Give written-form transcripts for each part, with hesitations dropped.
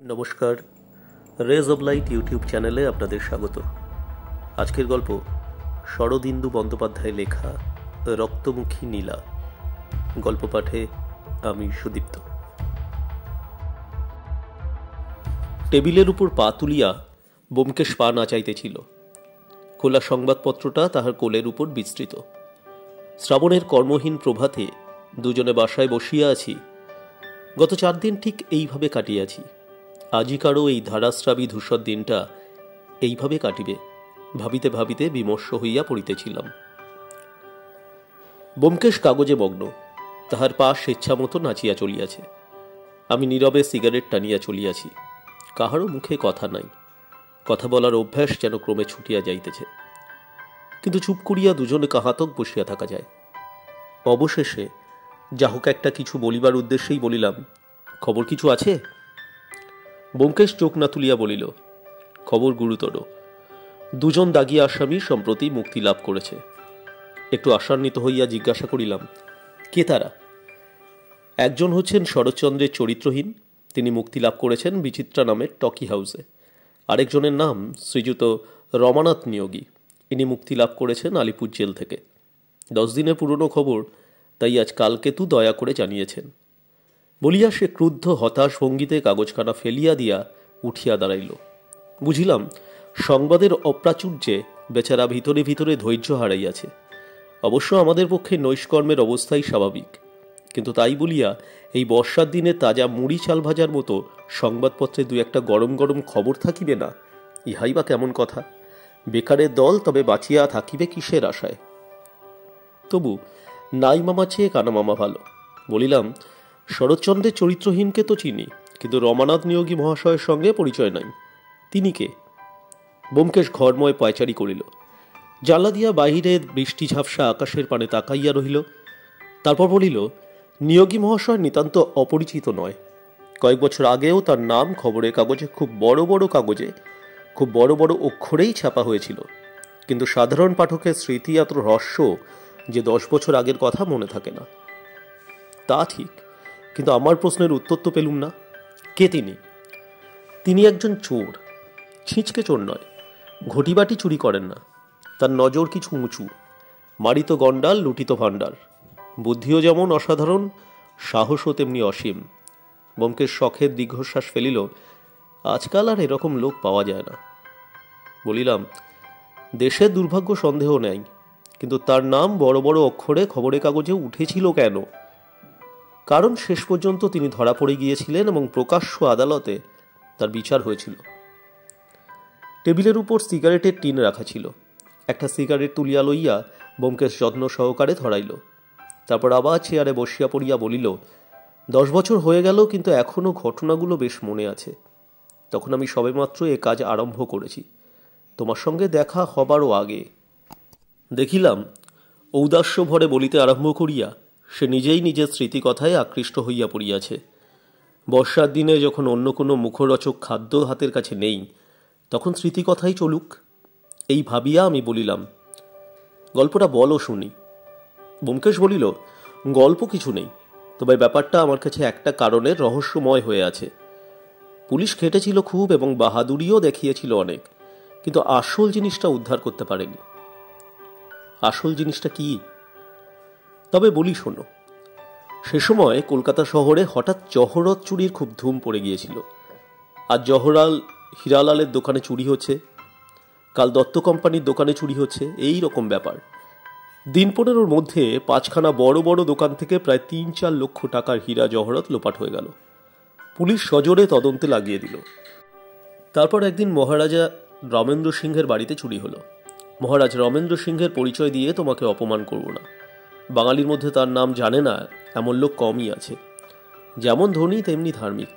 নমস্কার, raise of light YouTube চ্যানেলে আপনাদের স্বাগত। আজকের গল্প শরদিন্দু বন্দ্যোপাধ্যায় লেখা রক্তমুখী নীলা। গল্প পাঠে আমি সুদীপ্ত। টেবিলের উপর পা তুলিয়া ব্যোমকেশ পা নাচাইতেছিল। খোলা সংবাদপত্রটা তাহার কোলের উপর বিস্তৃত। শ্রাবণের কর্মহীন প্রভাতে দুজনে বাসায় বসিয়া আছি। গত 4 দিন ঠিক এইভাবে কাটিয়াছি। আজিকারও এই ধারাস্রাবী ধূসর দিনটা এইভাবে কাটিবে ভাবিতে ভাবিতে বিমর্ষ হইয়া পড়িতেছিলাম। ব্যোমকেশ কাগজে মগ্ন, তাহার পা স্বেচ্ছামতো নাচিয়া চলিয়াছে। আমি নীরবে সিগারেট টানিয়া চলিয়াছি। কাহারও মুখে কথা নাই। কথা বলার অভ্যাস যেন ক্রমে ছুটিয়া যাইতেছে। কিন্তু চুপ করিয়া দুজনে কাহাতক বসিয়া থাকা যায়। অবশেষে যা হোক একটা কিছু বলিবার উদ্দেশ্যেই বলিলাম, খবর কিছু আছে? ব্যোমকেশ চোখ না তুলিয়া বলিল, খবর গুরুতর। 2 জন দাগী আসামি সম্প্রতি মুক্তি লাভ করেছে। একটু আশান্বিত হইয়া জিজ্ঞাসা করিলাম, কে তারা? একজন হচ্ছেন শরৎচন্দ্রের চরিত্রহীন, তিনি মুক্তি লাভ করেছেন বিচিত্রা নামের টকি হাউসে। আরেকজনের নাম শ্রীযুত রমানাথ নিয়োগী, ইনি মুক্তি লাভ করেছেন আলিপুর জেল থেকে। 10 দিনের পুরনো খবর, তাই আজ কালকেতু দয়া করে জানিয়েছেন। বলিয়া সে ক্রুদ্ধ হতাশ ভঙ্গিতে কাগজখানা ফেলিয়া দিয়া উঠিয়া দাঁড়াইল। বুঝিলাম সংবাদের অপ্রাচুর্যে বেচারা ভিতরে ভিতরে ধৈর্য হারাইয়াছে। অবশ্য আমাদের পক্ষে নৈষ্কর্মের অবস্থাই স্বাভাবিক, কিন্তু তাই বলিয়া এই বর্ষার দিনে তাজা মুড়ি চাল ভাজার মতো সংবাদপত্রে 2-1 গরম গরম খবর থাকিবে না, ইহাই বা কেমন কথা? বেকারের দল তবে বাঁচিয়া থাকিবে কিসের আশায়? তবু নাই মামা চেয়ে কানা মামা ভালো। বলিলাম, শরৎচন্দ্রের চরিত্রহীনকে তো চিনি, কিন্তু রমানাথ নিয়োগী মহাশয়ের সঙ্গে পরিচয় নাই। তিনি কে? ব্যোমকেশ ঘরময় পায়চারি করিল। জানলা দিয়া বাহিরের বৃষ্টি ঝাপসা আকাশের পানে তাকাইয়া রহিল। তারপর বলিল, নিয়োগী মহাশয় নিতান্ত অপরিচিত নয়। কয়েক বছর আগেও তার নাম খবরের কাগজে খুব বড় বড় অক্ষরেই ছাপা হয়েছিল, কিন্তু সাধারণ পাঠকের স্মৃতি এত হ্রস্ব যে 10 বছর আগের কথা মনে থাকে না। তা ঠিক, কিন্তু আমার প্রশ্নের উত্তর তো পেলুম না। কে তিনি? তিনি একজন চোর। ছিঁচকে চোর নয়, ঘটিবাটি চুরি করেন না। তার নজর কিছু উঁচু। মারিত গন্ডাল, লুটিত ভাণ্ডার। বুদ্ধিও যেমন অসাধারণ, সাহসও তেমনি অসীম। ব্যোমকেশ শখের দীর্ঘশ্বাস ফেলিল। আজকাল আর এরকম লোক পাওয়া যায় না। বলিলাম, দেশের দুর্ভাগ্য সন্দেহ নেই, কিন্তু তার নাম বড় বড় অক্ষরে খবরের কাগজে উঠেছিল কেন? কারণ শেষ পর্যন্ত তিনি ধরা পড়ে গিয়েছিলেন এবং প্রকাশ্য আদালতে তার বিচার হয়েছিল। টেবিলের উপর সিগারেটের টিন রাখা ছিল। একটা সিগারেট তুলিয়া লইয়া ব্যোমকেশ যত্ন সহকারে ধরাইল। তারপর আবার চেয়ারে বসিয়া পড়িয়া বলিল, 10 বছর হয়ে গেল, কিন্তু এখনো ঘটনাগুলো বেশ মনে আছে। তখন আমি সবেমাত্র এ কাজ আরম্ভ করেছি, তোমার সঙ্গে দেখা হবারও আগে। দেখিলাম ঔদাস্য ভরে বলিতে আরম্ভ করিয়া সে নিজেই নিজের স্মৃতিকথায় আকৃষ্ট হইয়া পড়িয়াছে। বর্ষার দিনে যখন অন্য কোনো মুখরোচক খাদ্য হাতের কাছে নেই, তখন স্মৃতিকথাই চলুক, এই ভাবিয়া আমি বলিলাম, গল্পটা বলো শুনি। ব্যোমকেশ বলিল, গল্প কিছু নেই, তবে ব্যাপারটা আমার কাছে একটা কারণে রহস্যময় হয়ে আছে। পুলিশ খেটেছিল খুব এবং বাহাদুরিও দেখিয়েছিল অনেক, কিন্তু আসল জিনিসটা উদ্ধার করতে পারেনি। আসল জিনিসটা কি? তবে বলি শোনো। সে সময় কলকাতা শহরে হঠাৎ জহরত চুরির খুব ধুম পড়ে গিয়েছিল। আজ হীরালালের দোকানে চুরি হচ্ছে, কাল দত্ত কোম্পানির দোকানে চুরি হচ্ছে, এই রকম ব্যাপার। দিন 15-র মধ্যে 5খানা বড় বড় দোকান থেকে প্রায় 3-4 লক্ষ টাকার হীরা জহরত লোপাট হয়ে গেল। পুলিশ সজোরে তদন্তে লাগিয়ে দিল। তারপর একদিন মহারাজা রমেন্দ্র সিংহের বাড়িতে চুরি হলো। মহারাজ রমেন্দ্র সিংহের পরিচয় দিয়ে তোমাকে অপমান করব না। বাঙালির মধ্যে তার নাম জানে না এমন লোক কমই আছে। যেমন ধনী তেমনি ধার্মিক।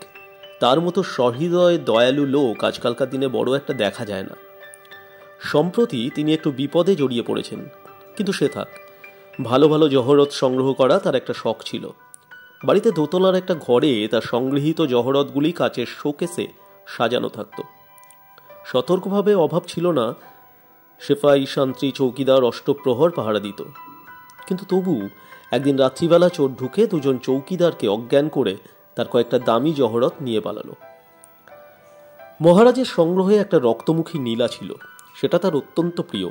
তার মতো সহৃদয় দয়ালু লোক আজকালকার দিনে বড় একটা দেখা যায় না। সম্প্রতি তিনি একটু বিপদে জড়িয়ে পড়েছেন, কিন্তু সে থাক। ভালো ভালো জহরত সংগ্রহ করা তার একটা শখ ছিল। বাড়িতে দোতলার একটা ঘরে তার সংগৃহীত জহরতগুলি কাচের শোকেসে সাজানো থাকত। সতর্কভাবে অভাব ছিল না। সেফাই, শান্তি, চৌকিদার অষ্টপ্রহর পাহারা দিত। কিন্তু তবু একদিন রাত্রিবেলা চোর ঢুকে 2 জন চৌকিদারকে অজ্ঞান করে তার কয়েকটা দামি জহরত নিয়ে পালালো। মহারাজের সংগ্রহে একটা রক্তমুখী নীলা ছিল, সেটা তার অত্যন্ত প্রিয়।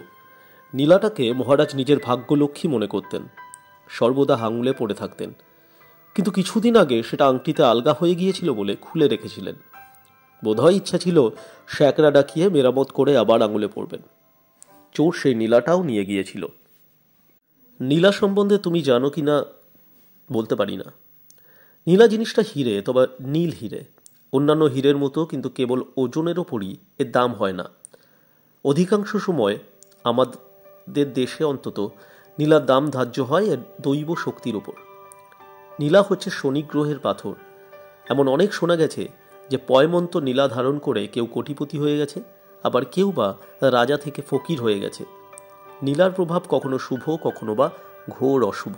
নীলাটাকে মহারাজ নিজের ভাগ্যলক্ষ্মী মনে করতেন, সর্বদা আঙুলে পড়ে থাকতেন। কিন্তু কিছুদিন আগে সেটা আংটিতে আলগা হয়ে গিয়েছিল বলে খুলে রেখেছিলেন। বোধহয় ইচ্ছা ছিল শ্যাকরা ডাকিয়ে মেরামত করে আবার আঙুলে পড়বেন। চোর সেই নীলাটাও নিয়ে গিয়েছিল। নীলা সম্বন্ধে তুমি জানো কি না বলতে পারি না। নীলা জিনিসটা হিরে, তবে নীল হিরে। অন্যান্য হীরের মতো কিন্তু কেবল ওজনের ওপরই এর দাম হয় না। অধিকাংশ সময় আমাদের দেশে অন্তত নীলার দাম ধার্য হয় এর দৈব শক্তির ওপর। নীলা হচ্ছে শনি গ্রহের পাথর। এমন অনেক শোনা গেছে যে পয়মন্ত নীলা ধারণ করে কেউ কোটিপতি হয়ে গেছে, আবার কেউ বা রাজা থেকে ফকির হয়ে গেছে। নীলার প্রভাব কখনো শুভ, কখনো বা ঘোর অশুভ।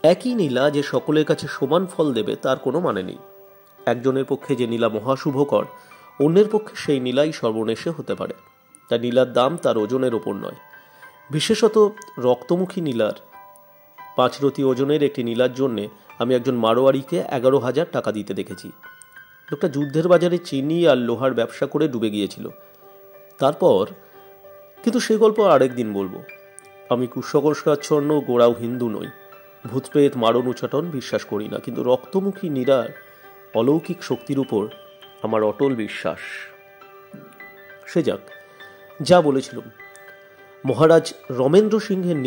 একই নীলা যে সকলের কাছে সমান ফল দেবে তার কোনো মানে নেই। একজনের পক্ষে যে নীলা মহাশুভকর, অন্যের পক্ষে সেই নীলাই সর্বনেশে হতে পারে। তা নীলার দাম তার ওজনের ওপর নয়। বিশেষত রক্তমুখী নীলার 5 রতি ওজনের একটি নীলার জন্যে আমি একজন মারোয়ারিকে 11,000 টাকা দিতে দেখেছি। লোকটা যুদ্ধের বাজারে চিনি আর লোহার ব্যবসা করে ডুবে গিয়েছিল। তারপর কিন্তু সে গল্প আরেকদিন বলবো। আমি কুসংস্কারাচ্ছন্ন গোড়াও হিন্দু নই, ভূতপ্রেত মারণ উচ্চাটন বিশ্বাস করি না, কিন্তু রক্তমুখী নীলার অলৌকিক শক্তির উপর আমার অটল বিশ্বাস। সে যাক, যা বলেছিলাম, মহারাজ রমেন্দ্র সিংহের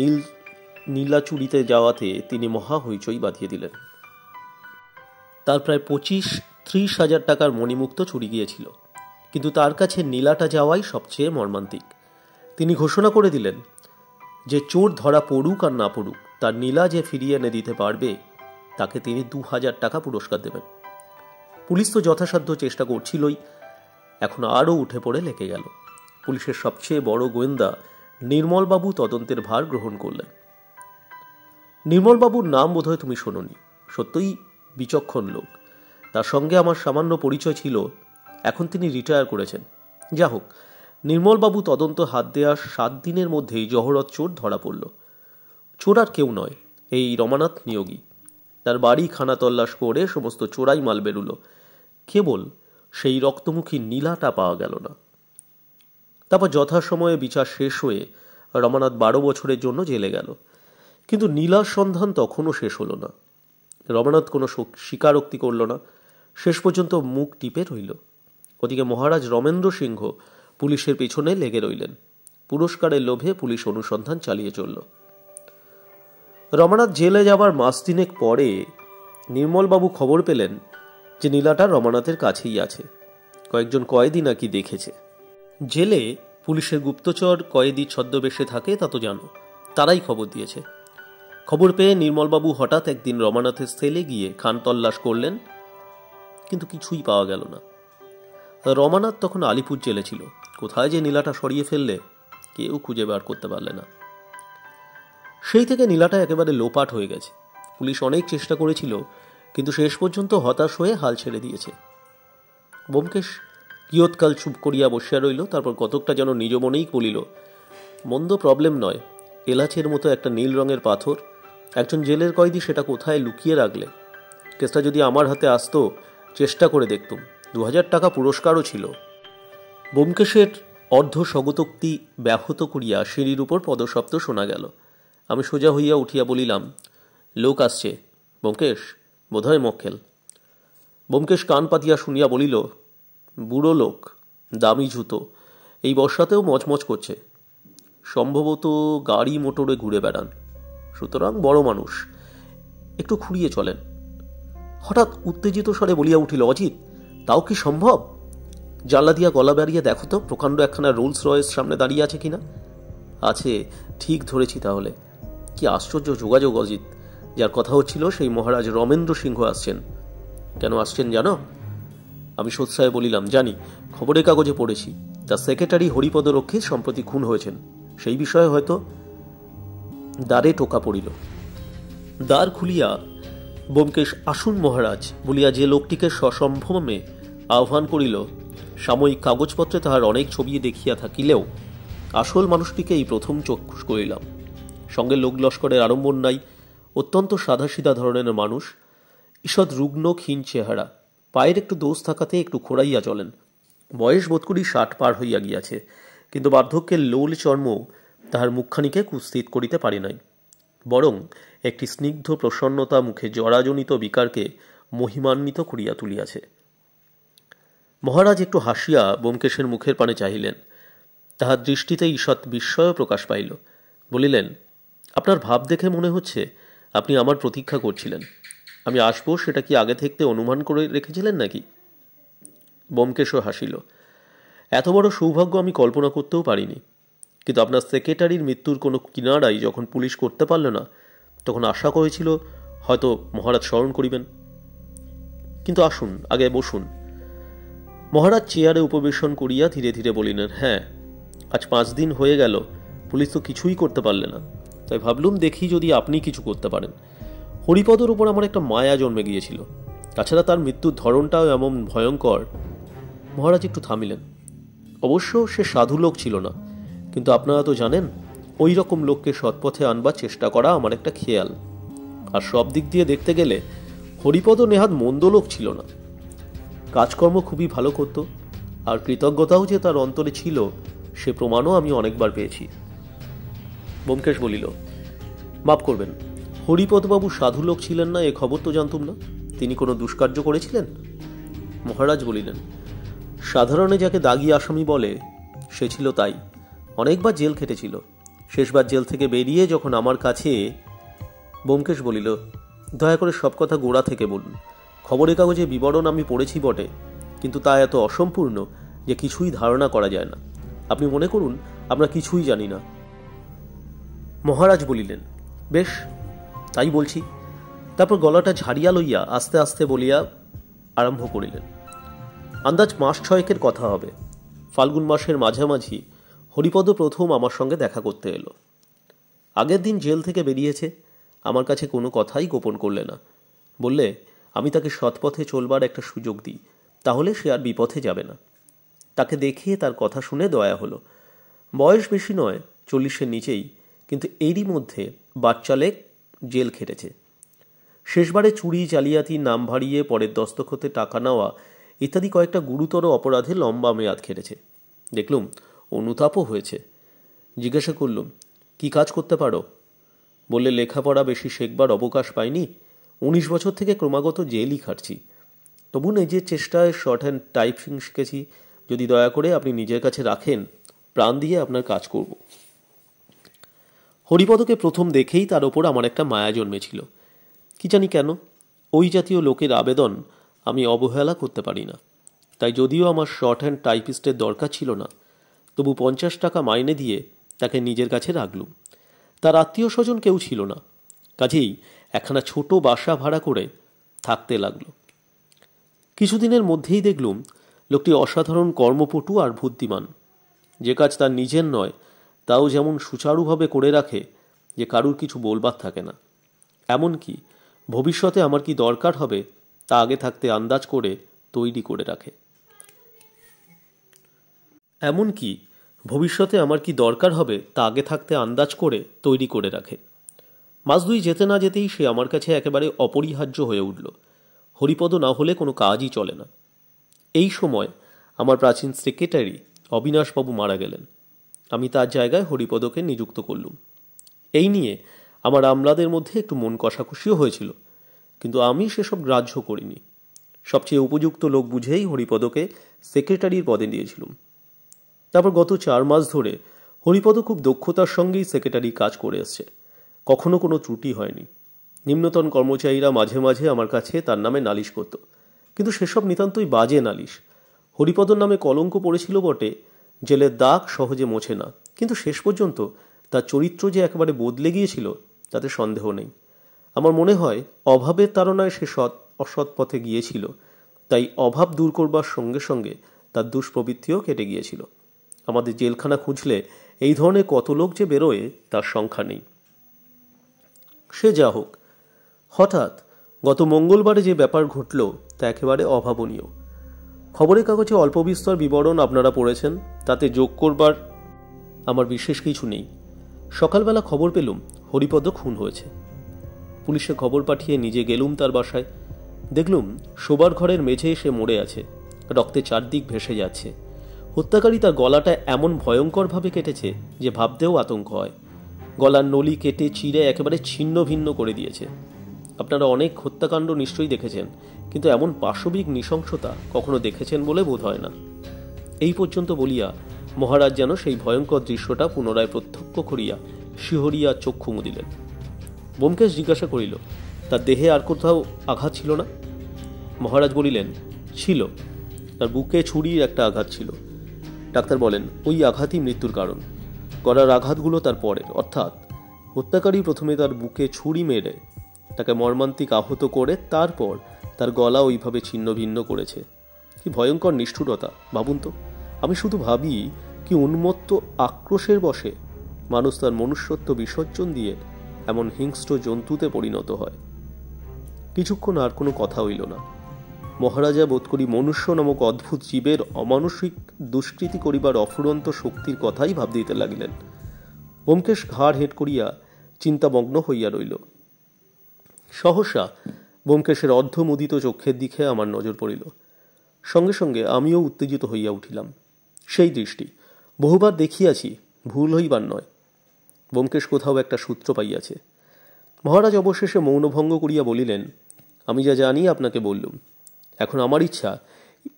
নীলা চুরিতে যাওয়াতে তিনি মহা হইচই বাঁধিয়ে দিলেন। তার প্রায় 25-30 হাজার টাকার মণিমুক্ত চুরি গিয়েছিল, কিন্তু তার কাছে নীলাটা যাওয়াই সবচেয়ে মর্মান্তিক। তিনি ঘোষণা করে দিলেন যে চোর ধরা পড়ুক আর না পড়ুক, তার নীলা যে ফিরিয়ে এনে দিতে পারবে তাকে তিনি 2,000 টাকা পুরস্কার দেবেন। পুলিশ তো যথাসাধ্য চেষ্টা করছিলই, এখন আরও উঠে পড়ে লেগে গেল। পুলিশের সবচেয়ে বড় গোয়েন্দা নির্মলবাবু তদন্তের ভার গ্রহণ করলেন। নির্মলবাবুর নাম বোধহয় তুমি শোনোনি। সত্যই বিচক্ষণ লোক। তার সঙ্গে আমার সামান্য পরিচয় ছিল। এখন তিনি রিটায়ার করেছেন। যা হোক, নির্মলবাবু তদন্ত হাত দেওয়ার 7 দিনের মধ্যেই জহরত চোর ধরা পড়ল। চোর আর কেউ নয়, এই রমানাথ নিয়োগী। তার বাড়ি খানা তল্লাশ করে সমস্ত চোরাই মাল বেরুলো, কেবল সেই রক্তমুখী নীলাটা পাওয়া গেল না। তারপর যথাসময়ে বিচার শেষ হয়ে রমানাথ 12 বছরের জন্য জেলে গেল। কিন্তু নীলার সন্ধান তখনও শেষ হলো না। রমানাথ কোনো স্বীকারোক্তি করল না, শেষ পর্যন্ত মুখ টিপে রইল। ওদিকে মহারাজ রমেন্দ্র সিংহ পুলিশের পেছনে লেগে রইলেন। পুরস্কারের লোভে পুলিশ অনুসন্ধান চালিয়ে চলল। রমানাথ জেলে যাবার মাস তিনেক পরে নির্মলবাবু খবর পেলেন যে নীলাটা রমানাথের কাছেই আছে। কয়েকজন কয়েদি নাকি দেখেছে। জেলে পুলিশের গুপ্তচর কয়েদি ছদ্মবেশে থাকে তা তো জানো, তারাই খবর দিয়েছে। খবর পেয়ে নির্মলবাবু হঠাৎ একদিন রমানাথের সেলে গিয়ে খান তল্লাশ করলেন, কিন্তু কিছুই পাওয়া গেল না। রমানাথ তখন আলিপুর জেলে ছিল। কোথায় যে নীলাটা সরিয়ে ফেললে কেউ খুঁজে বার করতে পারলে না। সেই থেকে নীলাটা একেবারে লোপাট হয়ে গেছে। পুলিশ অনেক চেষ্টা করেছিল, কিন্তু শেষ পর্যন্ত হতাশ হয়ে হাল ছেড়ে দিয়েছে। ব্যোমকেশ কিয়ৎকাল চুপ করিয়া বসিয়া রইল, তারপর কতকটা যেন নিজ মনেই বলিল, মন্দ প্রবলেম নয়, এলাচের মতো একটা নীল রঙের পাথর, একজন জেলের কয়েদি সেটা কোথায় লুকিয়ে রাখলে। কেসটা যদি আমার হাতে আসতো চেষ্টা করে দেখতুম, 2,000 টাকা পুরস্কারও ছিল। ব্যোমকেশের অর্ধ স্বগতোক্তি ব্যাহত করিয়া সিঁড়ির উপর পদশব্দ শোনা গেল। আমি সোজা হইয়া উঠিয়া বলিলাম, লোক আসছে ব্যোমকেশ, বোধহয় মক্কেল। ব্যোমকেশ কান পাতিয়া শুনিয়া বলিল, বুড়ো লোক, দামি জুতো, এই বর্ষাতেও মচমচ করছে, সম্ভবত গাড়ি মোটরে ঘুরে বেড়ান, সুতরাং বড় মানুষ, একটু খুঁড়িয়ে চলেন। হঠাৎ উত্তেজিত স্বরে বলিয়া উঠিল, অজিত, তাও কি সম্ভব? জানলা দিয়া গলা বেরিয়ে দেখো তো প্রকাণ্ড একখানা রোলস রয়েস সামনে দাঁড়িয়ে আছে কিনা। আছে, ঠিক ধরেছি তাহলে। কি আশ্চর্য যোগাযোগ অজিত। যার কথা হচ্ছিল সেই মহারাজ রমেন্দ্র সিংহ আসছেন। কেন আসছেন জানো? আমি সোৎসাহে বলিলাম, জানি, খবরের কাগজে পড়েছি। তার সেক্রেটারি হরিপদ রক্ষিত সম্প্রতি খুন হয়েছেন, সেই বিষয়ে হয়তো। দ্বারে টোকা পড়িল। দ্বার খুলিয়া ব্যোমকেশ আসুন মহারাজ বলিয়া যে লোকটিকে সসম্ভ্রমে আহ্বান করিল, সাময়িক কাগজপত্রে তাহার অনেক ছবি দেখিয়া থাকিলেও আসল মানুষটিকে এই প্রথম চক্ষুষ করিলাম। সঙ্গে লোক লস্করের আড়ম্বর নাই, অত্যন্ত সাদাসিধা ধরনের মানুষ, ঈষৎ রুগ্ন ক্ষীণ চেহারা, পায়ের একটু দোষ থাকাতে একটু খোঁড়াইয়া চলেন, বয়স বোধ করি 60 পার হইয়া গিয়াছে, কিন্তু বার্ধক্যের লোল চর্ম তাহার মুখখানিকে কুৎসিত করিতে পারে নাই, বরং একটি স্নিগ্ধ প্রসন্নতা মুখে জরাজনিত বিকারকে মহিমান্বিত করিয়া তুলিয়াছে। মহারাজ একটু হাসিয়া ব্যোমকেশের মুখের পানে চাহিলেন। তাহার দৃষ্টিতে ঈষৎ বিস্ময় প্রকাশ পাইল। বলিলেন, আপনার ভাব দেখে মনে হচ্ছে আপনি আমার প্রতীক্ষা করছিলেন। আমি আসব সেটা কি আগে থাকতে অনুমান করে রেখেছিলেন নাকি? ব্যোমকেশও হাসিল। এত বড় সৌভাগ্য আমি কল্পনা করতেও পারিনি, কিন্তু আপনার সেক্রেটারির মৃত্যুর কোনো কিনারাই যখন পুলিশ করতে পারল না, তখন আশা করেছিল হয়তো মহারাজ স্মরণ করিবেন। কিন্তু আসুন, আগে বসুন। মহারাজ চেয়ারে উপবেশন করিয়া ধীরে ধীরে বলিলেন, হ্যাঁ, আজ 5 দিন হয়ে গেল, পুলিশ তো কিছুই করতে পারলে না, তাই ভাবলুম দেখি যদি আপনি কিছু করতে পারেন। হরিপদর উপর আমার একটা মায়া জন্মে গিয়েছিল, তাছাড়া তার মৃত্যুর ধরনটাও এমন ভয়ঙ্কর। মহারাজ একটু থামিলেন। অবশ্য সে সাধু লোক ছিল না, কিন্তু আপনারা তো জানেন, ওই রকম লোককে সৎপথে আনবার চেষ্টা করা আমার একটা খেয়াল। আর সব দিক দিয়ে দেখতে গেলে হরিপদ নেহাত মন্দ লোক ছিল না। কাজকর্ম খুবই ভালো করত, আর কৃতজ্ঞতাও যে তার অন্তরে ছিল সে প্রমাণও আমি অনেকবার পেয়েছি। ব্যোমকেশ বলিল, মাপ করবেন, হরিপদবাবু সাধু লোক ছিলেন না এ খবর তো জানতুম না। তিনি কোনো দুষ্কার্য করেছিলেন? মহারাজ বলিলেন, সাধারণে যাকে দাগি আসামি বলে সে ছিল তাই। অনেকবার জেল খেটেছিল। শেষবার জেল থেকে বেরিয়ে যখন আমার কাছে। ব্যোমকেশ বলিল, দয়া করে সব কথা গোড়া থেকে বলুন। খবরের কাগজে বিবরণ আমি পড়েছি বটে, কিন্তু তা এত অসম্পূর্ণ যে কিছুই ধারণা করা যায় না। আপনি মনে করুন আমরা কিছুই জানি না। মহারাজ বলিলেন, বেশ, তাই বলছি। তারপর গলাটা ঝাড়িয়া লইয়া আস্তে আস্তে বলিয়া আরম্ভ করিলেন, আন্দাজ মাস 6 কথা হবে। ফাল্গুন মাসের মাঝামাঝি হরিপদ প্রথম আমার সঙ্গে দেখা করতে এলো। আগের দিন জেল থেকে বেরিয়েছে, আমার কাছে কোনো কথাই গোপন করলে না। বললে আমি তাকে সৎপথে চলবার একটা সুযোগ দিই, তাহলে সে আর বিপথে যাবে না। তাকে দেখে তার কথা শুনে দয়া হলো। বয়স বেশি নয়, 40-এর নিচেই, কিন্তু এরই মধ্যে বাচ্চালেক জেল খেটেছে। শেষবারে চুরি, জালিয়াতি, নাম ভাড়িয়ে পরের দস্তখতে টাকা নেওয়া ইত্যাদি কয়েকটা গুরুতর অপরাধে লম্বা মেয়াদ খেটেছে। দেখলুম অনুতাপও হয়েছে। জিজ্ঞাসা করলুম, কি কাজ করতে পারো? বললে, লেখাপড়া বেশি শেখবার অবকাশ পাইনি, 19 বছর থেকে ক্রমাগত জেলই খাটছি। তবু নিজের চেষ্টায় শর্ট হ্যান্ড টাইপিং শিখেছি। যদি দয়া করে আপনি নিজের কাছে রাখেন, প্রাণ দিয়ে আপনার কাজ করব। হরিপদকে প্রথম দেখেই তার ওপর আমার একটা মায়া জন্মেছিল। কি জানি কেন, ওই জাতীয় লোকের আবেদন আমি অবহেলা করতে পারি না। তাই যদিও আমার শর্ট হ্যান্ড টাইপিস্টের দরকার ছিল না, তবু 50 টাকা মাইনে দিয়ে তাকে নিজের কাছে রাখলুম। তার আত্মীয় স্বজন কেউ ছিল না, কাজেই একখানা ছোট বাসা ভাড়া করে থাকতে লাগলো। কিছুদিনের মধ্যেই দেখলুম লোকটি অসাধারণ কর্মপটু আর বুদ্ধিমান। যে কাজ তার নিজের নয়, তাও যেমন সুচারুভাবে করে রাখে যে কারুর কিছু বলবার থাকে না। এমনকি ভবিষ্যতে আমার কি দরকার হবে তা আগে থাকতে আন্দাজ করে তৈরি করে রাখে। মাস 2 যেতে না যেতেই সে আমার কাছে একেবারে অপরিহার্য হয়ে উঠল। হরিপদ না হলে কোনো কাজই চলে না। এই সময় আমার প্রাচীন সেক্রেটারি অবিনাশবাবু মারা গেলেন। আমি তার জায়গায় হরিপদকে নিযুক্ত করলুম। এই নিয়ে আমার আমলাদের মধ্যে একটু মন কষাকষিও হয়েছিল, কিন্তু আমি সেসব গ্রাহ্য করিনি। সবচেয়ে উপযুক্ত লোক বুঝেই হরিপদকে সেক্রেটারির পদে দিয়েছিলাম। তারপর গত 4 মাস ধরে হরিপদ খুব দক্ষতার সঙ্গেই সেক্রেটারি কাজ করে এসছে। কখনো কোনো ত্রুটি হয়নি। নিম্নতন কর্মচারীরা মাঝে মাঝে আমার কাছে তার নামে নালিশ করত, কিন্তু সেসব নিতান্তই বাজে নালিশ। হরিপদর নামে কলঙ্ক পড়েছিল বটে, জেলের দাগ সহজে মোছে না, কিন্তু শেষ পর্যন্ত তার চরিত্র যে একেবারে বদলে গিয়েছিল তাতে সন্দেহ নেই। আমার মনে হয় অভাবের তাড়নায় সে অসৎ পথে গিয়েছিল, তাই অভাব দূর করবার সঙ্গে সঙ্গে তার দুষ্প্রবৃত্তিও কেটে গিয়েছিল। আমাদের জেলখানা খুঁজলে এই ধরনের কত লোক যে বেরোয় তার সংখ্যা নেই। সে যা হোক, হঠাৎ গত মঙ্গলবারে যে ব্যাপার ঘটল তা একেবারে অভাবনীয়। খবরের কাগজে অল্প বিস্তর বিবরণ আপনারা পড়েছেন, তাতে যোগ করবার আমার বিশেষ কিছু নেই। সকালবেলা খবর পেলুম হরিপদ খুন হয়েছে। পুলিশে খবর পাঠিয়ে নিজে গেলুম তার বাসায়। দেখলুম শোবার ঘরের মেঝে সে মরে আছে, রক্তে চারদিক ভেসে যাচ্ছে। হত্যাকারী তার গলাটা এমন ভয়ঙ্করভাবে কেটেছে যে ভাবতেও আতঙ্ক হয়। গলার নলি কেটে চিরে একেবারে ছিন্ন ভিন্ন করে দিয়েছে। আপনারা অনেক হত্যাকাণ্ড নিশ্চয়ই দেখেছেন, কিন্তু এমন পাশবিক নৃশংসতা কখনো দেখেছেন বলে বোধ হয় না। এই পর্যন্ত বলিয়া মহারাজ যেন সেই ভয়ঙ্কর দৃশ্যটা পুনরায় প্রত্যক্ষ করিয়া শিহরিয়া চক্ষু মুদিলেন। ব্যোমকেশ জিজ্ঞাসা করিল, তার দেহে আর কোথাও আঘাত ছিল না? মহারাজ বলিলেন, ছিল। তার বুকে ছুরির একটা আঘাত ছিল। ডাক্তার বলেন, ওই আঘাতই মৃত্যুর কারণ। গলার আঘাতগুলো তার পরের, অর্থাৎ হত্যাকারী প্রথমে তার বুকে ছুরি মেরে তাকে মর্মান্তিক আহত করে তারপর তার গলা ওইভাবে ছিন্ন ভিন্ন করেছে। কি ভয়ঙ্কর নিষ্ঠুরতা ভাবুন তো। আমি শুধু ভাবি, কি উন্মত্ত আক্রোশের বশে মানুষ তার মনুষ্যত্ব বিসর্জন দিয়ে এমন হিংস্র জন্তুতে পরিণত হয়। কিছুক্ষণ আর কোনো কথা হইল না। মহারাজা বোধ করি মনুষ্য নামক অদ্ভুত জীবের অমানসিক দুষ্কৃতি করিবার অফুরন্ত শক্তির কথাই ভাবিতে লাগিলেন। ব্যোমকেশ ঘাড় হেঁট করিয়া চিন্তামগ্ন হইয়া রইল। সহসা ব্যোমকেশের অর্ধমুদিত চক্ষের দিকে আমার নজর পড়িল। সঙ্গে সঙ্গে আমিও উত্তেজিত হইয়া উঠিলাম। সেই দৃষ্টি বহুবার দেখিয়াছি, ভুল হইবার নয়। ব্যোমকেশ কোথাও একটা সূত্র পাইয়াছে। মহারাজ অবশেষে মৌনভঙ্গ করিয়া বলিলেন, আমি যা জানি আপনাকে বললুম। এখন আমার ইচ্ছা,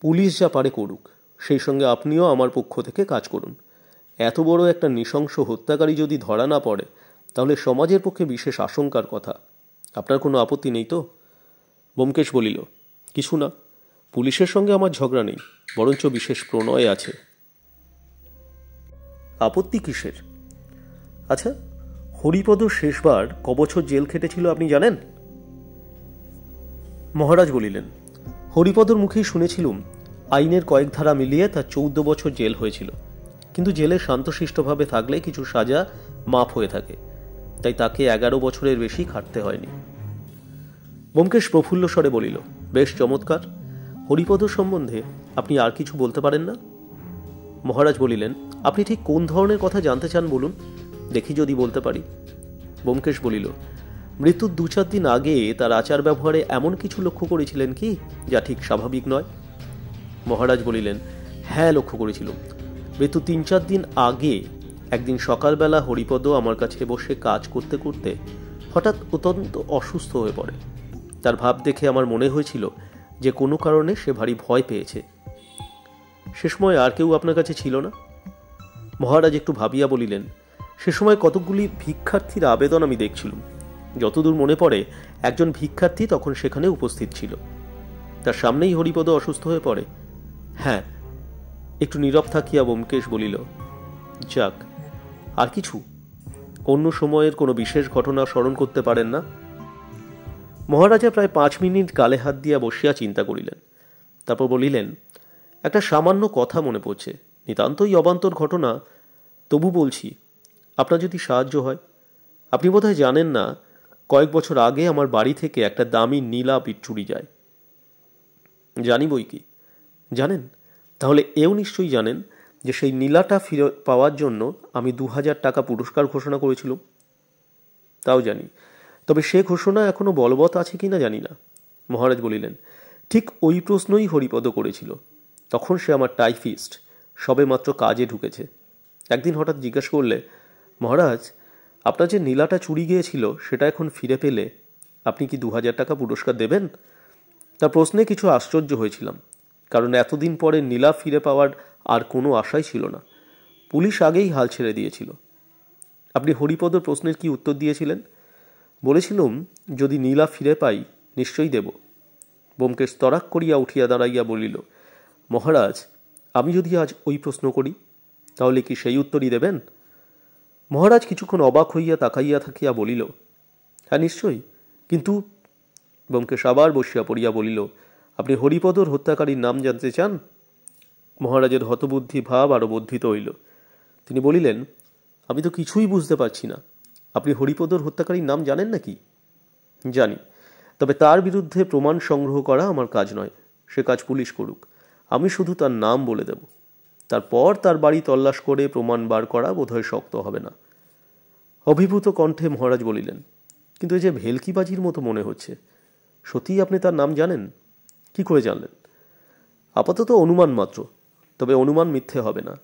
পুলিশ যা পারে করুক, সেই সঙ্গে আপনিও আমার পক্ষ থেকে কাজ করুন। এত বড় একটা নৃশংস হত্যাকারী যদি ধরা না পড়ে, তাহলে সমাজের পক্ষে বিশেষ আশঙ্কার কথা। আপনার কোনো আপত্তি নেই তো? ব্যোমকেশ বলিল, কিছু না। পুলিশের সঙ্গে আমার ঝগড়া নেই, বরঞ্চ বিশেষ প্রণয় আছে। আপত্তি কিসের? আচ্ছা, হরিপদ শেষবার কবছর জেল খেটেছিল আপনি জানেন? মহারাজ বলিলেন, হরিপদর মুখেই শুনেছিলুম আইনের কয়েক ধারা মিলিয়ে তার 14 বছর জেল হয়েছিল। কিন্তু জেলে শান্তশিষ্টভাবে থাকলে কিছু সাজা মাফ হয়ে থাকে, তাই তাকে 11 বছরের বেশি খাটতে হয়নি। ব্যোমকেশ প্রফুল্ল স্বরে বলিল, বেশ চমৎকার। হরিপদ সম্বন্ধে আপনি আর কিছু বলতে পারেন না? মহারাজ বলিলেন, আপনি ঠিক কোন ধরনের কথা জানতে চান বলুন, দেখি যদি বলতে পারি। ব্যোমকেশ বলিল, মৃত্যুর 2-4 দিন আগে তার আচার ব্যবহারে এমন কিছু লক্ষ্য করেছিলেন কি যা ঠিক স্বাভাবিক নয়? মহারাজ বলিলেন, হ্যাঁ, লক্ষ্য করেছিলাম। মৃত্যু 3-4 দিন আগে একদিন সকালবেলা হরিপদ আমার কাছে বসে কাজ করতে করতে হঠাৎ অত্যন্ত অসুস্থ হয়ে পড়ে। তার ভাব দেখে আমার মনে হয়েছিল যে কোনো কারণে সে ভারী ভয় পেয়েছে। সে সময় আর কেউ আপনার কাছে ছিল না? মহারাজ একটু ভাবিয়া বলিলেন, সে সময় কতকগুলি ভিক্ষার্থীর আবেদন আমি দেখছিলাম। যতদূর মনে পড়ে, একজন ভিক্ষার্থী তখন সেখানে উপস্থিত ছিল। তার সামনেই হরিপদ অসুস্থ হয়ে পড়ে। হ্যাঁ। একটু নীরব থাকিয়া ব্যোমকেশ বলিল, যাক, আর কিছু? অন্য সময়ের কোনো বিশেষ ঘটনা স্মরণ করতে পারেন না? মহারাজা প্রায় 5 মিনিট গালে হাত দিয়া বসিয়া চিন্তা করিলেন। তারপর বলিলেন, একটা সামান্য কথা মনে পড়ছে, নিতান্তই অবান্তর ঘটনা, তবু বলছি, আপনার যদি সাহায্য হয়। আপনি বোধহয় জানেন না, কয়েক বছর আগে আমার বাড়ি থেকে একটা দামি নীলা চুরি যায়। জানি বই কি। জানেন? তাহলে এও নিশ্চয়ই জানেন যে সেই নীলাটা ফিরে পাওয়ার জন্য আমি 2000 টাকা পুরস্কার ঘোষণা করেছিলাম। তাও জানি, তবে সে ঘোষণা এখনো বলবৎ আছে কিনা জানি না। মহারাজ বলিলেন, ঠিক ওই প্রশ্নই হরিপদ করেছিল। তখন সে আমার টাইপিস্ট, সবে মাত্র কাজে ঢুকেছে। একদিন হঠাৎ জিজ্ঞাসা করলে, মহারাজ, আপনার যে নীলাটা চুরি গিয়েছিল সেটা এখন ফিরে পেলে আপনি কি 2000 টাকা পুরস্কার দেবেন? তার প্রশ্নে কিছু আশ্চর্য হয়েছিলাম, কারণ এতদিন পরে নীলা ফিরে পাওয়ার আর কোনো আশাই ছিল না। পুলিশ আগেই হাল ছেড়ে দিয়েছিল। আপনি হরিপদর প্রশ্নের কি উত্তর দিয়েছিলেন? বলেছিলাম, যদি নীলা ফিরে পাই নিশ্চয়ই দেব। ব্যোমকেশ তরাক করিয়া উঠিয়া দাঁড়াইয়া বলিল, মহারাজ, আমি যদি আজ ওই প্রশ্ন করি, তাহলে কি সেই উত্তরই দেবেন? মহারাজ কিছুক্ষণ অবাক হইয়া তাকাইয়া থাকিয়া বলিল, হ্যাঁ, নিশ্চয়ই। কিন্তু ব্যোমকেশ আবার বসিয়া পড়িয়া বলিল, আপনি হরিপদর হত্যাকারীর নাম জানতে চান? মহারাজের হতবুদ্ধি ভাব আরো বর্ধিত হইল। তিনি বলিলেন, আমি তো কিছুই বুঝতে পারছি না। আপনি হরিপদর হত্যাকারীর নাম জানেন নাকি? জানি, তবে তার বিরুদ্ধে প্রমাণ সংগ্রহ করা আমার কাজ নয়। সে কাজ পুলিশ করুক, আমি শুধু তার নাম বলে দেব। তারপর তার বাড়ি তল্লাশ করে প্রমাণ বার করা বোধহয় শক্ত হবে না। অভিভূত কণ্ঠে মহারাজ বলিলেন, কিন্তু এই যে ভেলকিবাজির মতো মনে হচ্ছে। সত্যিই আপনি তার নাম জানেন? কি করে জানলেন? আপাতত অনুমান মাত্র, তবে অনুমান মিথ্যে হবে না।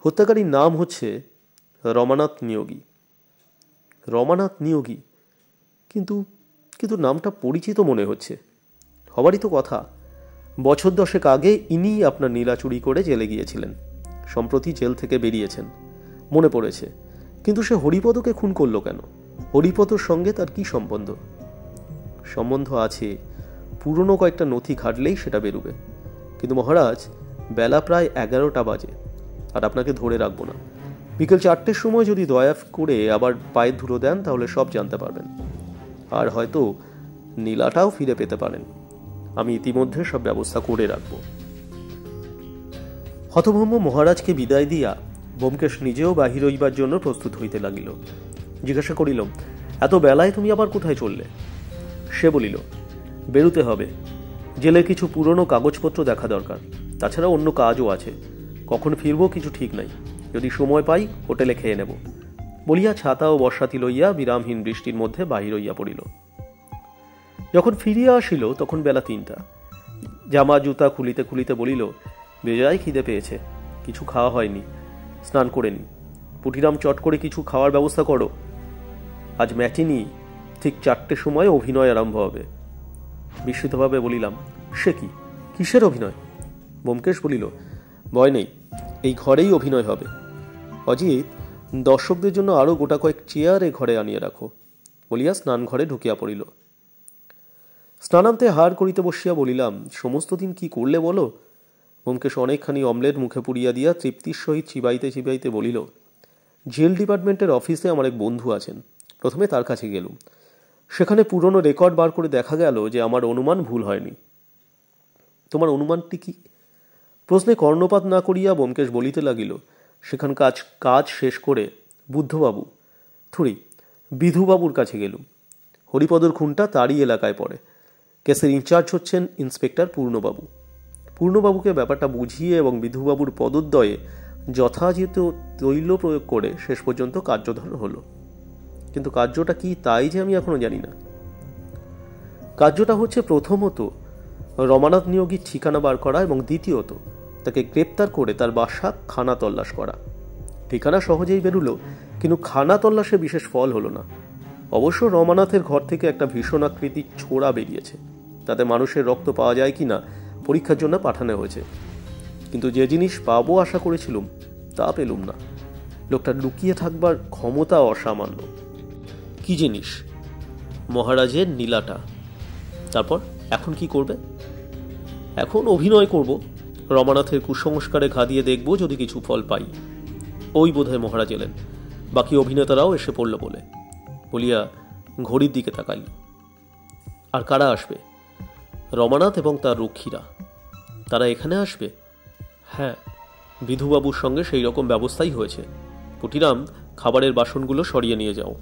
হত্যাকারীর নাম হচ্ছে রমানাথ নিয়োগী। রমানাথ নিয়োগী? কিন্তু কিন্তু নামটা পরিচিত মনে হচ্ছে। হবারই তো কথা। বছর 10 আগে ইনিই আপনার নীলা চুরি করে জেলে গিয়েছিলেন। সম্প্রতি জেল থেকে বেরিয়েছেন। মনে পড়েছে। কিন্তু সে হরিপদকে খুন করলো কেন? হরিপদর সঙ্গে তার কি সম্বন্ধ? সম্বন্ধ আছে, পুরনো কয়েকটা নথি ঘাটলেই সেটা বেরোবে। কিন্তু মহারাজ, বেলা প্রায় 11টা বাজে, আর আপনাকে ধরে রাখবো না। বিকেল 4টের সময় যদি দয়া করে আবার পায়ের ধুলো দেন, তাহলে সব জানতে পারবেন। আর হয়তো নীলাটাও ফিরে পেতে পারেন। আমি ইতিমধ্যে সব ব্যবস্থা করে রাখব। হতভম্ব মহারাজকে বিদায় দিয়া ব্যোমকেশ নিজেও বাহির হইবার জন্য প্রস্তুত হইতে লাগিল। জিজ্ঞাসা করিল, এত বেলায় তুমি আবার কোথায় চললে? সে বলিল, বেরুতে হবে। জেলের কিছু পুরনো কাগজপত্র দেখা দরকার। তাছাড়া অন্য কাজও আছে। কখন ফিরবো কিছু ঠিক নাই। যদি সময় পাই হোটেলে খেয়ে নেব। বলিয়া ছাতা ও বর্ষাতি লইয়া বিরামহীন বৃষ্টির মধ্যে বাহির হইয়া পড়িল। যখন ফিরিয়া আসিল তখন বেলা 3টা। জামা জুতা খুলিতে খুলিতে বলিল, বেজায় খিদে পেয়েছে, কিছু খাওয়া হয়নি, স্নান করে নি। পুটিরাম চট করে কিছু খাওয়ার ব্যবস্থা করো। আজ ম্যাটিনি, ঠিক 4টের সময় অভিনয় আরম্ভ হবে। বিস্মিতভাবে বলিলাম, সে কি? কিসের অভিনয়? ব্যোমকেশ বলিল, ভয় নেই, এই ঘরেই অভিনয় হবে। অজিত, দর্শকদের জন্য আরো গোটা কয়েক চেয়ার এ ঘরে আনিয়ে রাখো। বলিয়া স্নান ঘরে ঢুকিয়া পড়িল। স্নানান্তে হার করিতে বসিয়া বলিলাম, সমস্ত দিন কি করলে বলো? ব্যোমকেশ অনেকখানি অমলেট মুখে পুড়িয়া দিয়া তৃপ্তির সহিত চিবাইতে চিবাইতে বলিল, জেল ডিপার্টমেন্টের অফিসে আমার এক বন্ধু আছেন। প্রথমে তার কাছে গেলুম। সেখানে পুরনো রেকর্ড বার করে দেখা গেল যে আমার অনুমান ভুল হয়নি। তোমার অনুমানটি কি? প্রশ্নে কর্ণপাত না করিয়া ব্যোমকেশ বলিতে লাগিল, সেখান কাজ শেষ করে বুদ্ধবাবু বিধুবাবুর কাছে গেলুম। হরিপদর খুনটা তারই এলাকায় পড়ে। কেসের ইনচার্জ হচ্ছেন ইন্সপেক্টর পূর্ণবাবু। পূর্ণবাবুকে ব্যাপারটা বুঝিয়ে এবং বিধুবাবুর পদোদ্বয়ে যথাযথ তৈল প্রয়োগ করে শেষ পর্যন্ত কার্যধারণ হলো। কিন্তু কার্যটা কি তাই যে আমি এখনো জানি না। কার্যটা হচ্ছে প্রথমত রমানাথ নিয়োগীর ঠিকানা বার করা এবং দ্বিতীয়ত তাকে গ্রেপ্তার করে তার বাসা খানা তল্লাশ করা। ঠিকানা সহজেই বেরুলো, কিন্তু খানা তল্লাশে বিশেষ ফল হলো না। অবশ্য রমানাথের ঘর থেকে একটা ভীষণ আকৃতির ছোড়া বেরিয়েছে। তাতে মানুষের রক্ত পাওয়া যায় কিনা পরীক্ষার জন্য পাঠানো হয়েছে। কিন্তু যে জিনিস পাবো আশা করেছিলুম তা পেলুম না। লোকটা লুকিয়ে থাকবার ক্ষমতা অসামান্য। কি জিনিস? মহারাজের নীলাটা। তারপর এখন কি করবে? এখন অভিনয় করব। রমানাথের কুসংস্কারে ঘা দিয়ে দেখব যদি কিছু ফল পাই। ওই বোধহয় মহারাজ এলেন, বাকি অভিনেতারাও এসে পড়ল বলিয়া ঘড়ির দিকে তাকাইল। আর কারা আসবে? রমানাথ এবং তার রক্ষীরা। তারা এখানে আসবে? হ্যাঁ, বিধুবাবুর সঙ্গে সেই রকম ব্যবস্থাই হয়েছে। পুটিরাম, খাবারের বাসনগুলো সরিয়ে নিয়ে যাও।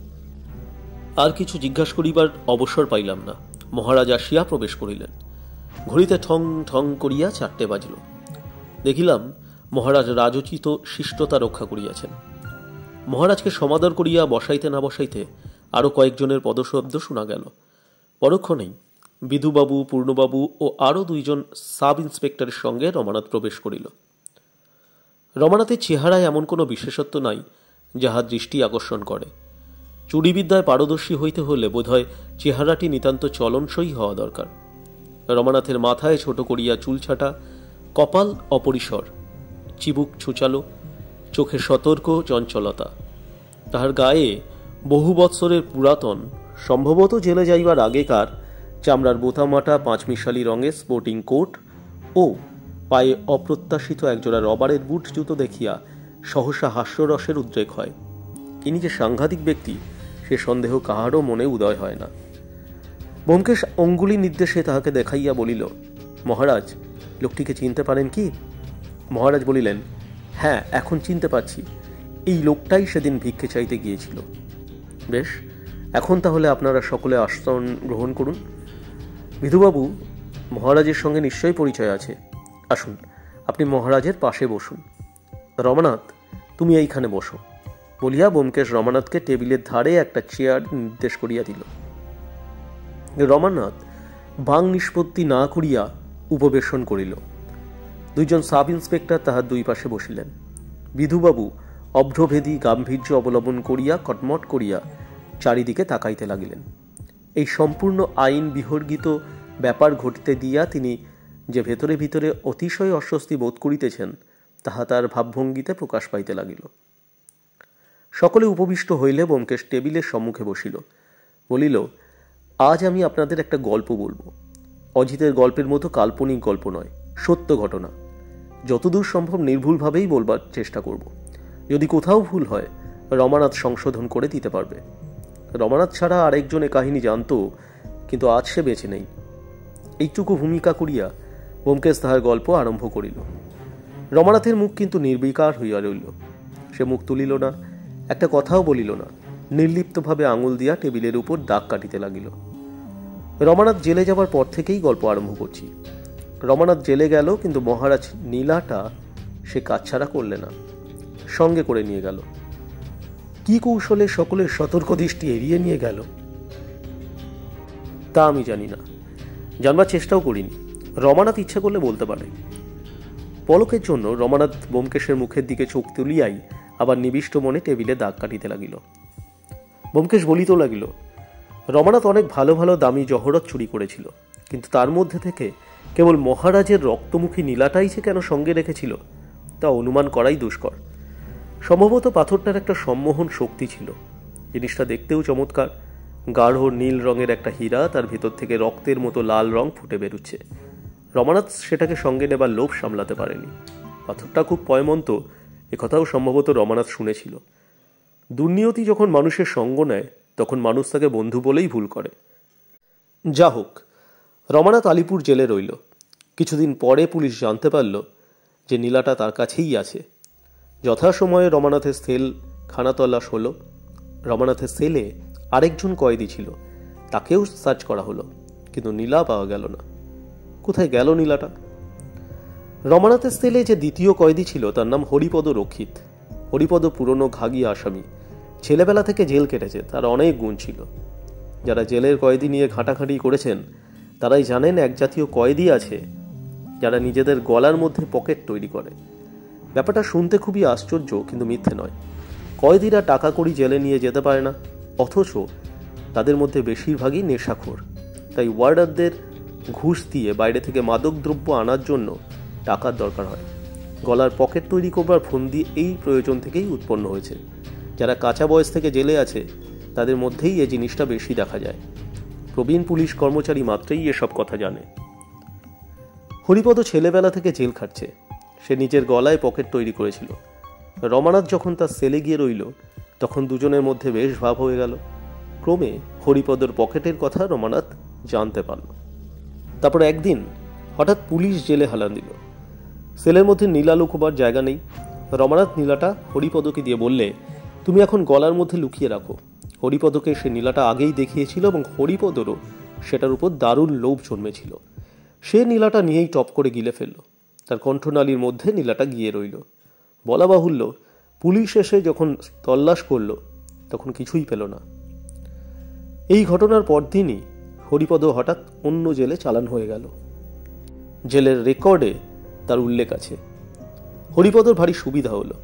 আর কিছু জিজ্ঞাসা করিবার অবসর পাইলাম না। মহারাজ আসিয়া প্রবেশ করিলেন। ঘড়িতে ঠং ঠং করিয়া 4টে বাজল। দেখিলাম মহারাজ রাজোচিত শিষ্টতা রক্ষা করিয়াছেন। মহারাজকে সমাদর করিয়া বসাইতে না বসাইতে আরো কয়েকজনের পদশব্দ শোনা গেল। পরক্ষণেই বিধুবাবু, পূর্ণবাবু ও আরো 2জন সাব ইন্সপেক্টরের সঙ্গে রমানাথ প্রবেশ করিল। রমানাথের চেহারায় এমন কোনো বিশেষত্ব নাই যাহা দৃষ্টি আকর্ষণ করে। চুরিবিদ্যায় পারদর্শী হইতে হলে বোধহয় চেহারাটি নিতান্ত চলনসই হওয়া দরকার। রমানাথের মাথায় ছোট করিয়া চুল ছাটা, কপাল অপরিসর, চিবুক ছুচালো, চোখে সতর্ক চঞ্চলতা। তাহার গায়ে বহু বৎসরের পুরাতন, সম্ভবত জেলে যাইবার আগেকার চামড়ার বোতামাটা 5 মিশালি রঙের স্পোর্টিং কোট ও পায়ে অপ্রত্যাশিত একজোড়া রবারের বুট জুতো দেখিয়া সহসা হাস্যরসের উদ্রেক হয়। ইনি যে সাংঘাতিক ব্যক্তি সে সন্দেহ কাহারও মনে উদয় হয় না। ব্যোমকেশ অঙ্গুলি নির্দেশে তাহাকে দেখাইয়া বলিল, মহারাজ, লোকটিকে চিনতে পারেন কি? মহারাজ বলিলেন, হ্যাঁ, এখন চিনতে পারছি। এই লোকটাই সেদিন ভিক্ষে চাইতে গিয়েছিল। বেশ, এখন তাহলে আপনারা সকলে আসন গ্রহণ করুন। বিধুবাবু, মহারাজের সঙ্গে নিশ্চয়ই পরিচয় আছে। আসুন, আপনি মহারাজের পাশে বসুন। রমানাথ, তুমি এইখানে বসো। বলিয়া ব্যোমকেশ রমানাথকে টেবিলের ধারে একটা চেয়ার নির্দেশ করিয়া দিল। রমানাথ বাং নিষ্পত্তি না করিয়া উপবেশন করিল। দুইজন সাব ইন্সপেক্টর তাহার দুই পাশে বসিলেন। বিধুবাবু অভ্রভেদী গাম্ভীর্য অবলম্বন করিয়া কটমট করিয়া চারিদিকে তাকাইতে লাগিলেন। এই সম্পূর্ণ আইন বিহর্গিত ব্যাপার ঘটিতে দিয়া তিনি যে ভেতরে ভিতরে অতিশয় অস্বস্তি বোধ করিতেছেন তাহা তার ভাবভঙ্গিতে প্রকাশ পাইতে লাগিল। সকলে উপবিষ্ট হইলে ব্যোমকেশ টেবিলের সম্মুখে বসিল। বলিল, আজ আমি আপনাদের একটা গল্প বলবো। অজিতের গল্পের মতো কাল্পনিক গল্প নয়, সত্য ঘটনা। যতদূর সম্ভব নির্ভুলভাবেই বলবার চেষ্টা করব। যদি কোথাও ভুল হয় রমানাথ সংশোধন করে দিতে পারবে। রমানাথ ছাড়া আরেকজন এ কাহিনী জানত, কিন্তু আজ সে বেঁচে নেই। এইটুকু ভূমিকা করিয়া ব্যোমকেশ তাহার গল্প আরম্ভ করিল। রমানাথের মুখ কিন্তু নির্বিকার হইয়া রইল। সে মুখ তুলিল না, একটা কথাও বলিল না, নির্লিপ্তভাবে আঙুল দিয়া টেবিলের উপর দাগ কাটিতে লাগিল। রমানাথ জেলে যাবার পর থেকেই গল্প আরম্ভ করছি। রমানাথ জেলে গেল, কিন্তু মহারাজ নীলাটা সে কাছছাড়া করলে না, সঙ্গে করে নিয়ে গেল। কি কৌশলে সকলের সতর্ক দৃষ্টি এড়িয়ে নিয়ে গেল তা আমি জানি না, জানবার চেষ্টাও করিনি। রমানাথ ইচ্ছা করলে বলতে পারে। পলকের জন্য রমানাথ ব্যোমকেশের মুখের দিকে চোখ তুলিয়াই আবার নিবিষ্ট মনে টেবিলে দাগ কাটিতে লাগিল। ব্যোমকেশ বলিতে লাগিল, রমানাথ অনেক ভালো ভালো দামি জহরত চুরি করেছিল, কিন্তু তার মধ্যে থেকে কেবল মহারাজের রক্তমুখী নীলাটাই সে কেন সঙ্গে রেখেছিল তা অনুমান করাই দুষ্কর। সম্ভবত পাথরটার একটা সম্মোহন শক্তি ছিল। জিনিসটা দেখতেও চমৎকার। গাঢ় নীল রঙের একটা হীরা, তার ভেতর থেকে রক্তের মতো লাল রং ফুটে বেরুচ্ছে। রমানাথ সেটাকে সঙ্গে নেবার লোভ সামলাতে পারেনি। পাথরটা খুব পয়মন্ত, একথাও সম্ভবত রমানাথ শুনেছিল। দুর্নিয়তি যখন মানুষের সঙ্গ নেয় তখন মানুষ তাকে বন্ধু বলেই ভুল করে। যা হোক, রমানাথ আলিপুর জেলে রইল। কিছুদিন পরে পুলিশ জানতে পারল যে নীলাটা তার কাছেই আছে। যথাসময়ে রমানাথের সেল খানাতল্লাশ হলো। রমানাথের সেলে আরেকজন কয়েদি ছিল, তাকেও সার্চ করা হলো, কিন্তু নীলা পাওয়া গেল না। কোথায় গেল নীলাটা? রমানাথের সেলে যে দ্বিতীয় কয়েদি ছিল তার নাম হরিপদ রক্ষিত। হরিপদ পুরনো ঘাগি আসামি, ছেলেবেলা থেকে জেল কেটেছে, তার অনেক গুণ ছিল। যারা জেলের কয়েদি নিয়ে ঘাঁটাঘাঁটি করেছেন তারাই জানেন এক জাতীয় কয়েদি আছে যারা নিজেদের গলার মধ্যে পকেট তৈরি করে। ব্যাপারটা শুনতে খুবই আশ্চর্য, কিন্তু মিথ্যে নয়। কয়েদিরা টাকা কড়ি জেলে নিয়ে যেতে পারে না, অথচ তাদের মধ্যে বেশিরভাগই নেশাখোর। তাই ওয়ার্ডারদের ঘুষ দিয়ে বাইরে থেকে মাদকদ্রব্য আনার জন্য টাকার দরকার হয়। গলার পকেট তৈরি করবার ফন্দি এই প্রয়োজন থেকেই উৎপন্ন হয়েছে। যারা কাঁচা বয়স থেকে জেলে আছে তাদের মধ্যেই এই জিনিসটা বেশি দেখা যায়। প্রবীণ পুলিশ কর্মচারী মাত্রই এসব কথা জানে। হরিপদ ছেলেবেলা থেকে জেল খাটছে, সে নিজের গলায় পকেট তৈরি করেছিল। রমানাথ যখন তার সেলে গিয়ে রইল তখন দুজনের মধ্যে বেশ ভাব হয়ে গেল। ক্রমে হরিপদর পকেটের কথা রমানাথ জানতে পারল। তারপর একদিন হঠাৎ পুলিশ জেলে হালান দিল। সেলের মধ্যে নীলা লুকোবার জায়গা নেই। রমানাথ নীলাটা হরিপদকে দিয়ে বললে, তুমি এখন গলার মধ্যে লুকিয়ে রাখো। হরিপদকে সে নীলাটা আগেই দেখিয়েছিল এবং হরিপদরও সেটার উপর দারুণ লোভ জন্মেছিল। সে নীলাটা নিয়েই টপ করে গিলে ফেলল। তার কণ্ঠনালীর মধ্যে নীলাটা গিয়ে রইল। বলা বাহুল্য, পুলিশ এসে যখন তল্লাশ করল তখন কিছুই পেল না। এই ঘটনার পরদিনই হরিপদ হঠাৎ অন্য জেলে চালান হয়ে গেল। জেলের রেকর্ডে তার উল্লেখ আছে। হরিপদর ভারী সুবিধা হলো।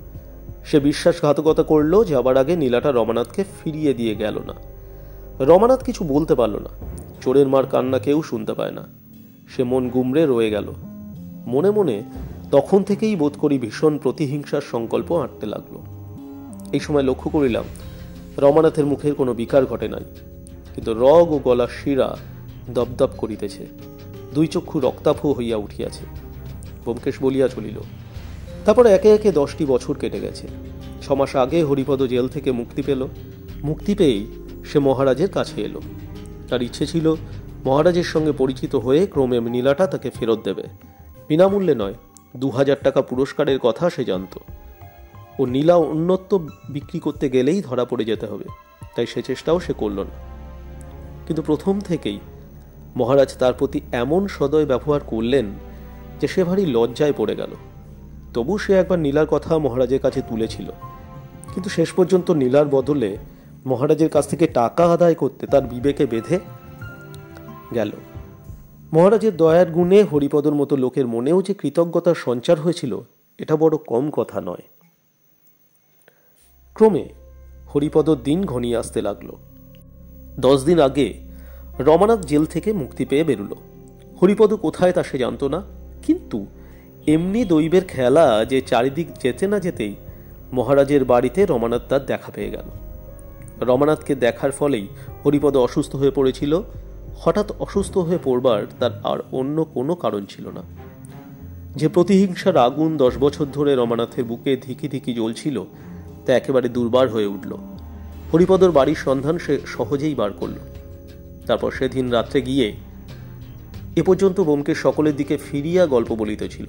সে বিশ্বাসঘাতকতা করল যাবার আগে নীলাটা রমানাথকে ফিরিয়ে দিয়ে গেল না। রমানাথ কিছু বলতে পারল না। চোরের মার কান্না কেউ শুনতে পায় না। সে মন গুমড়ে রয়ে গেল। মনে মনে তখন থেকেই বোধ করি ভীষণ প্রতিহিংসার সংকল্প আঁটতে লাগলো। এই সময় লক্ষ্য করিলাম রমানাথের মুখের কোনো বিকার ঘটে নাই, কিন্তু রগ ও গলার শিরা দপদপ করিতেছে, দুই চক্ষু রক্তাভ হইয়া উঠিয়াছে। ব্যোমকেশ বলিয়া চলিল, তারপর একে একে 10টি বছর কেটে গেছে। 6 মাস আগে হরিপদ জেল থেকে মুক্তি পেল। মুক্তি পেয়েই সে মহারাজের কাছে এলো। তার ইচ্ছে ছিল মহারাজের সঙ্গে পরিচিত হয়ে ক্রমে নীলাটা তাকে ফেরত দেবে। বিনামূল্যে নয়, 2000 টাকা পুরস্কারের কথা সে জানত। ও নীলা অন্যত্ব বিক্রি করতে গেলেই ধরা পড়ে যেতে হবে, তাই সে চেষ্টাও সে করল না। কিন্তু প্রথম থেকেই মহারাজ তার প্রতি এমন সদয় ব্যবহার করলেন যে সে ভারী লজ্জায় পড়ে গেল। তবু সে একবার নীলার কথা মহারাজের কাছে তুলেছিল, কিন্তু শেষ পর্যন্ত নীলার বদলে মহারাজের কাছ থেকে টাকা আদায় করতে তার বিবেকে বেঁধে গেল। মহারাজের দয়ার গুণে হরিপদর মতো লোকের মনেও যে কৃতজ্ঞতার সঞ্চার হয়েছিল এটা বড় কম কথা নয়। ক্রমে হরিপদর দিন ঘনিয়ে আসতে লাগল। 10 দিন আগে রমানাথ জেল থেকে মুক্তি পেয়ে বেরুল। হরিপদ কোথায় তা সে জানত না, কিন্তু এমনি দৈবের খেলা যে চারিদিক যেতে না যেতেই মহারাজের বাড়িতে রমানাথ তার দেখা পেয়ে গেল। রমানাথকে দেখার ফলেই হরিপদ অসুস্থ হয়ে পড়েছিল। হঠাৎ অসুস্থ হয়ে পড়বার তার আর অন্য কোনো কারণ ছিল না। যে প্রতিহিংসার আগুন 10 বছর ধরে রমানাথের বুকে ধিকি ধিকি জ্বলছিল তা একেবারে দুর্বার হয়ে উঠল। হরিপদর বাড়ির সন্ধান সে সহজেই বার করল। তারপর সেদিন রাত্রে গিয়ে এ পর্যন্ত বোমকে সকলের দিকে ফিরিয়া গল্প বলিতেছিল,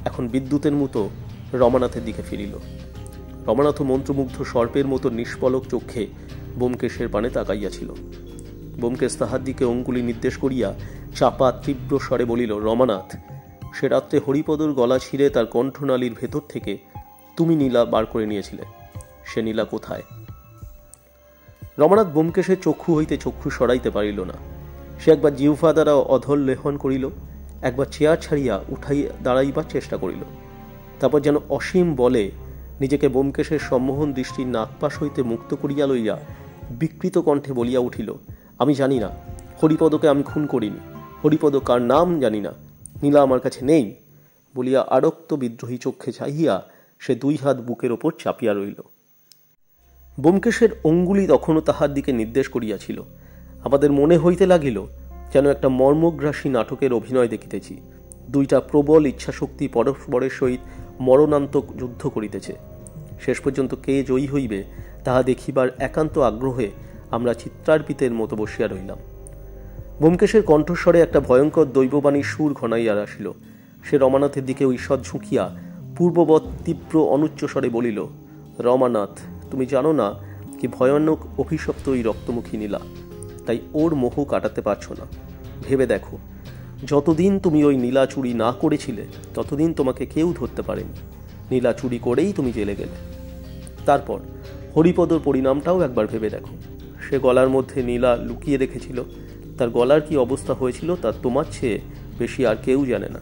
এখন বিদ্যুতের মতো রমানাথের দিকে ফিরিল। রমানাথ মন্ত্রমুগ্ধ সর্পের মতো নিষ্পলক চক্ষে বোমকেশের পানে তাকাইয়াছিল। বোমকেশ তাহার দিকে অঙ্গুলি নির্দেশ করিয়া চাপা তীব্র স্বরে বলিল, রমানাথ, সে রাত্রে হরিপদর গলা ছিঁড়ে তার কণ্ঠনালীর ভেতর থেকে তুমি নীলা বার করে নিয়েছিলে। সে নীলা কোথায়? রমানাথ বোমকেশের চক্ষু হইতে চক্ষু সরাইতে পারিল না। সে একবার জিহ্বা দ্বারা অধর লেহন করিল, একবার চেয়ার ছাড়িয়া উঠাইয়া দাঁড়াইবার চেষ্টা করিল। তারপর যেন অসীম বলে নিজেকে বোমকেশের সম্মোহন দৃষ্টির নাগপাশ হইতে মুক্ত করিয়া লইয়া বিকৃত কণ্ঠে বলিয়া উঠিল, আমি জানি না, হরিপদকে আমি খুন করিনি, হরিপদ কার নাম জানি না, নীলা আমার কাছে নেই বলিয়া আরক্ত বিদ্রোহী চক্ষে চাহিয়া সে 2 হাত বুকের ওপর চাপিয়া রইল। বোমকেশের অঙ্গুলি তখনও তাহার দিকে নির্দেশ করিয়াছিল। আমাদের মনে হইতে লাগিল যেন একটা মর্মগ্রাসী নাটকের অভিনয় দেখিতেছি। 2টা প্রবল ইচ্ছাশক্তি পরস্পরের সহিত মরণান্তক যুদ্ধ করিতেছে। শেষ পর্যন্ত কে জয়ী হইবে তাহা দেখিবার একান্ত আগ্রহে আমরা চিত্রার্পিতের মতো বসিয়া রইলাম। বোমকেশের কণ্ঠস্বরে একটা ভয়ঙ্কর দৈববাণীর সুর ঘনাইয়া আসিল। সে রমানাথের দিকে ঈষৎ ঝুঁকিয়া পূর্ববৎ তীব্র অনুচ্চ স্বরে বলিল, রমানাথ, তুমি জানো না কি ভয়ানক অভিশপ্ত ওই রক্তমুখী নীলা, তাই ওর মোহ কাটাতে পারছ না। ভেবে দেখো, যতদিন তুমি ওই নীলা চুরি না করেছিলে ততদিন তোমাকে কেউ ধরতে পারেনি। নীলা চুরি করেই তুমি জেলে গেলে। তারপর হরিপদর পরিণামটাও একবার ভেবে দেখো। সে গলার মধ্যে নীলা লুকিয়ে রেখেছিল। তার গলার কি অবস্থা হয়েছিল তা তোমার চেয়ে বেশি আর কেউ জানে না।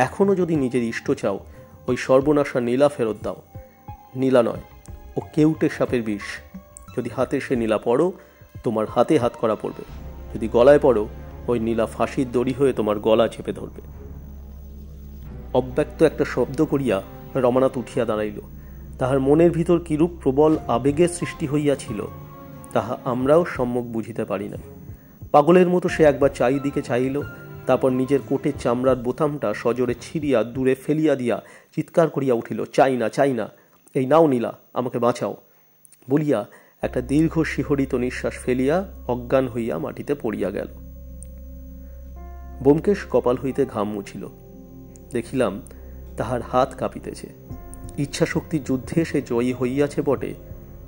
এখনো যদি নিজের ইষ্ট চাও, ওই সর্বনাশা নীলা ফেরত দাও। নীলা নয়, ও কেউটে সাপের বিষ। যদি হাতে সে নীলা পড়ো, তোমার হাতে হাত করা পড়বে। যদি গলায় পড়ো, ওই নীলা ফাঁসির দড়ি হয়ে তোমার গলা চেপে ধরবে। অব্যক্ত একটা শব্দ করিয়া রমানাথ উঠিয়া দাঁড়াইল। তাহার মনের ভিতর কিরূপ প্রবল আবেগের সৃষ্টি হইয়াছিল তাহা আমরাও সম্যক বুঝিতে পারি না। পাগলের মতো সে একবার চারিদিকে চাইল, তারপর নিজের কোটের চামড়ার বোতামটা সজোরে ছিঁড়িয়া দূরে ফেলিয়া দিয়া চিৎকার করিয়া উঠিল, চাই না, চাই না, এই নাও নীলা, আমাকে বাঁচাও বলিয়া একটা দীর্ঘ শিহরিত নিঃশ্বাস ফেলিয়া অজ্ঞান হইয়া মাটিতে পড়িয়া গেল। বোমকেশ কপাল হইতে ঘাম মুছিল। দেখিলাম তাহার হাত কাঁপিতেছে। ইচ্ছাশক্তির যুদ্ধে সে জয়ী হইয়াছে বটে,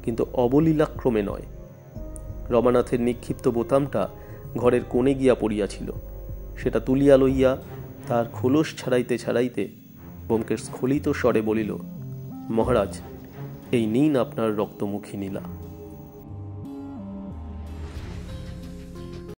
কিন্তু অবলীলাক্রমে নয়। রমানাথের নিক্ষিপ্ত বোতামটা ঘরের কোণে গিয়া পড়িয়াছিল। সেটা তুলিয়া লইয়া তার খোলস ছাড়াইতে ছাড়াইতে বোমকেশ স্খলিত স্বরে বলিল, মহারাজ, এই নিন আপনার রক্তমুখী নীলা।